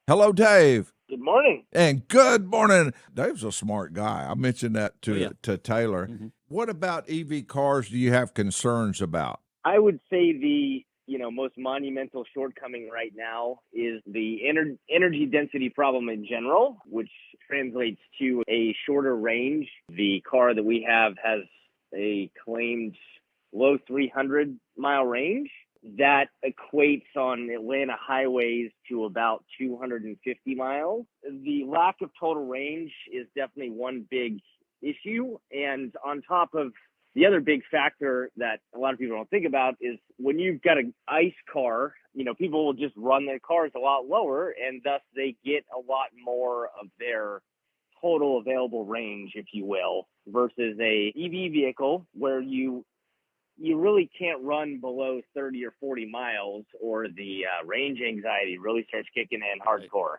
Hello, Dave. Good morning. And good morning. Dave's a smart guy. I mentioned that to, Oh, yeah. to Taylor. Mm-hmm. What about EV cars do you have concerns about? I would say the most monumental shortcoming right now is the energy density problem in general, which translates to a shorter range. The car that we have has a claimed low 300-mile range. That equates on Atlanta highways to about 250 miles. The lack of total range is definitely one big issue. And on top of the other big factor that a lot of people don't think about is when you've got an ICE car, people will just run their cars a lot lower, and thus they get a lot more of their total available range, if you will, versus a EV vehicle where you really can't run below 30 or 40 miles or the range anxiety really starts kicking in hardcore.